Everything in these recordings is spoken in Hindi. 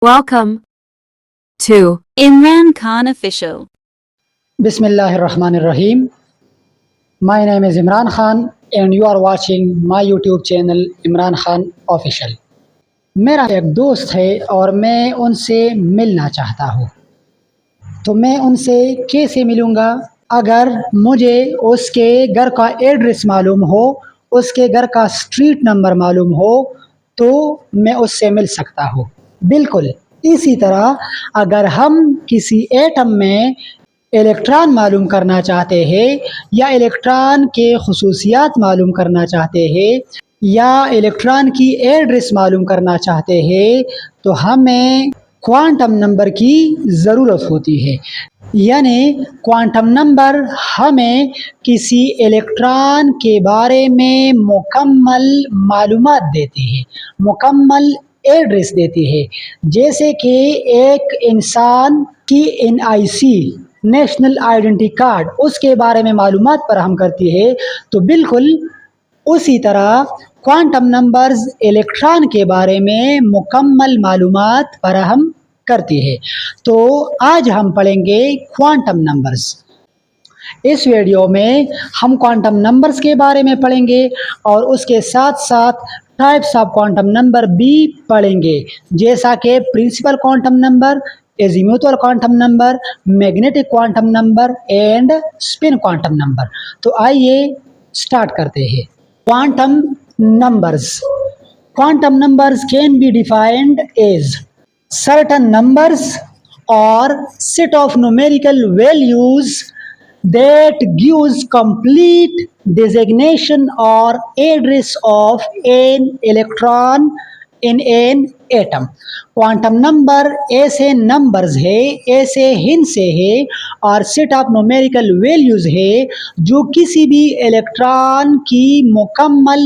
Welcome to Imran Khan Official. Bismillahirrahmanirrahim. My name is Imran Khan and you are watching my YouTube channel Imran Khan Official. मेरा एक दोस्त है और मैं उनसे मिलना चाहता हूँ, तो मैं उनसे कैसे मिलूँगा? अगर मुझे उसके घर का एड्रेस मालूम हो, उसके घर का स्ट्रीट नंबर मालूम हो, तो मैं उससे मिल सकता हूँ। बिल्कुल इसी तरह अगर हम किसी एटम में इलेक्ट्रॉन मालूम करना चाहते हैं या इलेक्ट्रॉन के खुसूसियात मालूम करना चाहते हैं या इलेक्ट्रॉन की एड्रेस मालूम करना चाहते हैं, तो हमें क्वांटम नंबर की ज़रूरत होती है। यानी क्वांटम नंबर हमें किसी इलेक्ट्रॉन के बारे में मुकम्मल मालूमात देती है, मुकम्मल एड्रेस देती है। जैसे कि एक इंसान की NIC नेशनल आइडेंटिटी कार्ड उसके बारे में मालूमात फराहम करती है, तो बिल्कुल उसी तरह क्वांटम नंबर्स इलेक्ट्रॉन के बारे में मुकम्मल मालूमात फराहम करती है। तो आज हम पढ़ेंगे क्वांटम नंबर्स। इस वीडियो में हम क्वांटम नंबर्स के बारे में पढ़ेंगे और उसके साथ साथ टाइप्स ऑफ क्वांटम नंबर भी पढ़ेंगे, जैसा कि principal quantum number, azimuthal quantum number, magnetic quantum number and spin quantum number. तो आइए स्टार्ट करते हैं। Quantum numbers. Quantum numbers can be defined as certain numbers or set of numerical values that gives complete designation or address of an electron in an atom. Quantum number ऐसे नंबर्स है, ऐसे हिंस है और सेट ऑफ न्यूमेरिकल वैल्यूज है जो किसी भी इलेक्ट्रॉन की मुकम्मल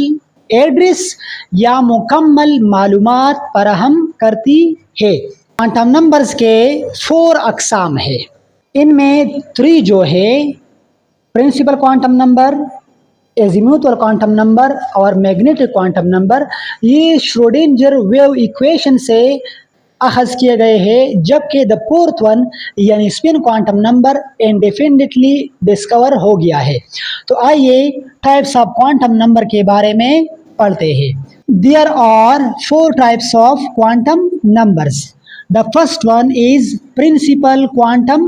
एड्रेस या मुकम्मल मालूमात फराहम करती है। क्वांटम नंबर्स के 4 अक़साम है। इनमें 3 जो है principal quantum number, azimuthal quantum number और मैग्नेटिक क्वांटम नंबर, ये श्रोडिंगर वेव इक्वेशन से अखज़ किए गए हैं, जबकि द 4th वन यानी spin quantum number indefinitely discover हो गया है। तो आइए टाइप्स ऑफ क्वांटम नंबर के बारे में पढ़ते हैं। There are 4 types of quantum numbers. The first one is principal quantum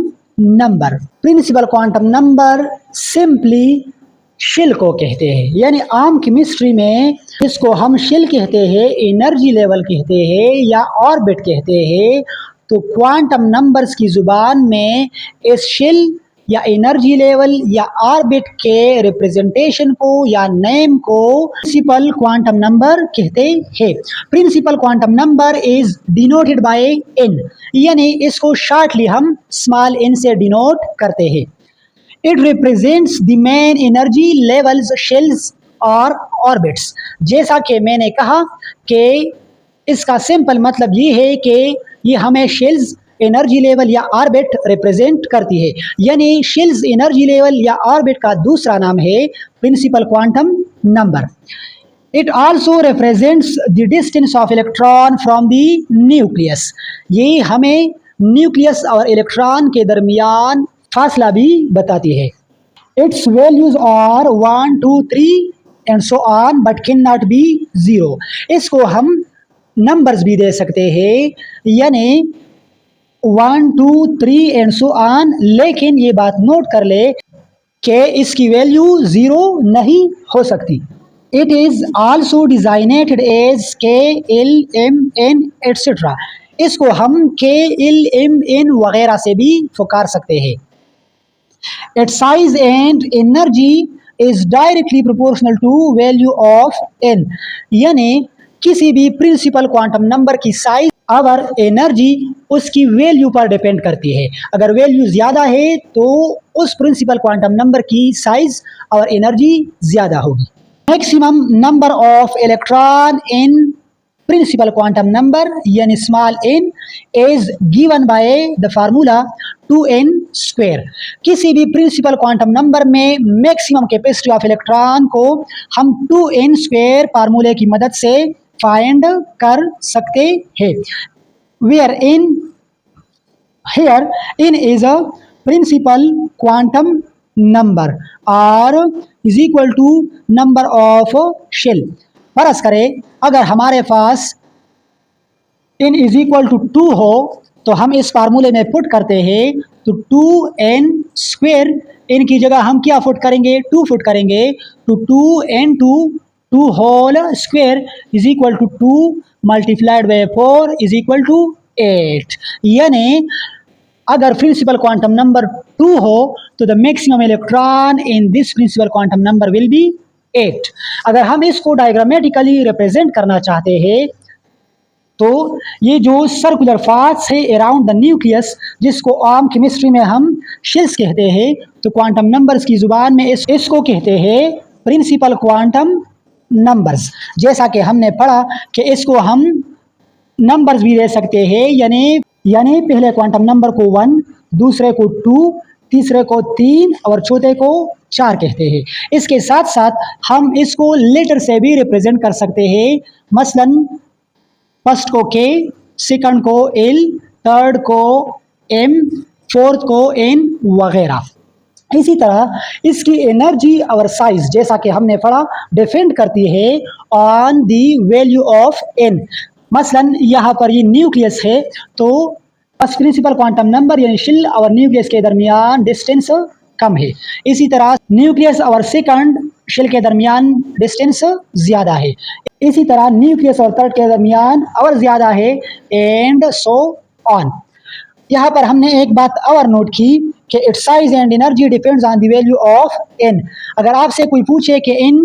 number. Principal quantum number simply shell को कहते हैं, यानी आम केमिस्ट्री में इसको हम शेल कहते हैं, एनर्जी लेवल कहते हैं या ऑर्बिट कहते हैं। तो क्वांटम नंबर्स की ज़ुबान में इस शेल या एनर्जी लेवल या ऑर्बिट के रिप्रेजेंटेशन को या नेम को प्रिंसिपल क्वांटम नंबर कहते हैं। Principal quantum number is denoted by n, यानी इसको शॉर्टली हम स्मॉल n से डिनोट करते हैं। It represents the main energy levels shells और ऑर्बिट्स। जैसा कि मैंने कहा कि इसका सिंपल मतलब ये है कि ये हमें शेल्स, एनर्जी लेवल या ऑर्बिट रिप्रेजेंट करती है, यानी शेल्स, एनर्जी लेवल या ऑर्बिट का दूसरा नाम है principal quantum number. It also represents the distance of electron from the nucleus. ये हमें न्यूक्लियस और इलेक्ट्रॉन के दरमियान फासला भी बताती है। Its values are 1, 2, 3 and so on but can not be 0। इसको हम नंबर्स भी दे सकते हैं, यानी 1, 2, 3 एंड सो ऑन, लेकिन ये बात नोट कर ले कि इसकी वैल्यू 0 नहीं हो सकती। It is also designated as K, L, M, N etcetera. इसको हम K, L, M, N वगैरह से भी पुकार सकते हैं। Its size and energy is directly proportional to value of n, यानी किसी भी प्रिंसिपल क्वांटम नंबर की साइज और एनर्जी उसकी वैल्यू पर डिपेंड करती है। अगर वैल्यू ज़्यादा है तो उस प्रिंसिपल क्वांटम नंबर की साइज और एनर्जी ज़्यादा होगी। Maximum number of electron in principal quantum number यानी small n is given by the formula 2n²। किसी भी प्रिंसिपल क्वांटम नंबर में मैक्सिमम कैपेसिटी ऑफ इलेक्ट्रॉन को हम 2n² फार्मूले की मदद से फाइंड कर सकते हैं। where here n is a principal quantum number r is equal to number of shell। फर्ज करें अगर हमारे पास n इज इक्वल टू 2 हो तो हम इस फार्मूले में पुट करते हैं तो 2n स्क्वेयर, n की जगह हम क्या पुट करेंगे 2 पुट करेंगे तो 2n to 2 whole square is equal to 2 multiplied by 4 is equal to 8। यानी अगर प्रिंसिपल क्वांटम नंबर 2 हो तो the maximum electron in this principal quantum number will be 8। अगर हम इसको डायग्रामेटिकली रिप्रेजेंट करना चाहते हैं तो ये जो सर्कुलर पाथ्स है अराउंड द न्यूक्लियस, जिसको आम केमिस्ट्री में हम शेल्स कहते हैं, तो क्वांटम नंबर्स की जुबान में इसको कहते हैं प्रिंसिपल क्वांटम नंबर्स। जैसा कि हमने पढ़ा कि इसको हम नंबर्स भी दे सकते हैं, यानी पहले क्वांटम नंबर को 1, दूसरे को 2, तीसरे को 3 और चौथे को 4 कहते हैं। इसके साथ साथ हम इसको लेटर से भी रिप्रेजेंट कर सकते हैं, मसलन फर्स्ट को K, सेकंड को L, थर्ड को M, फोर्थ को N वगैरह। इसी तरह इसकी एनर्जी और साइज जैसा कि हमने पढ़ा डिपेंड करती है on the value of N। मसलन यहाँ पर ये न्यूक्लियस है तो फर्स्ट प्रिंसिपल क्वांटम नंबर यानी शेल और न्यूक्लियस के दरमियान डिस्टेंस कम है। इसी तरह न्यूक्लियस और सेकंड शेल के दरमियान डिस्टेंस ज़्यादा है। इसी तरह न्यूक्लियस और थर्ड के दरमियान और ज़्यादा है एंड सो ऑन। यहाँ पर हमने एक बात और नोट की कि it's size and energy depends on the value of n। अगर आपसे कोई पूछे कि इन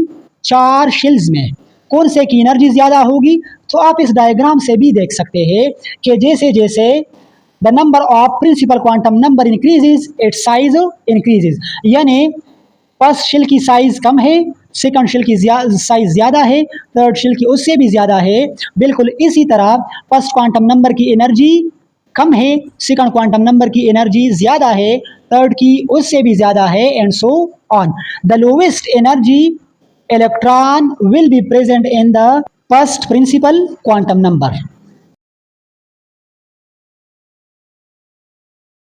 4 शेल्स में कौन से की एनर्जी ज़्यादा होगी तो आप इस डायग्राम से भी देख सकते हैं कि जैसे जैसे the number of principal quantum number increases its size increases. यानी फर्स्ट शेल की साइज कम है, सेकंड शेल की साइज ज़्यादा है, थर्ड शेल की उससे भी ज़्यादा है। बिल्कुल इसी तरह फर्स्ट क्वांटम नंबर की एनर्जी कम है, सेकंड क्वांटम नंबर की एनर्जी ज़्यादा है, थर्ड की उससे भी ज़्यादा है and so on. The lowest energy electron will be present in the first principle quantum number.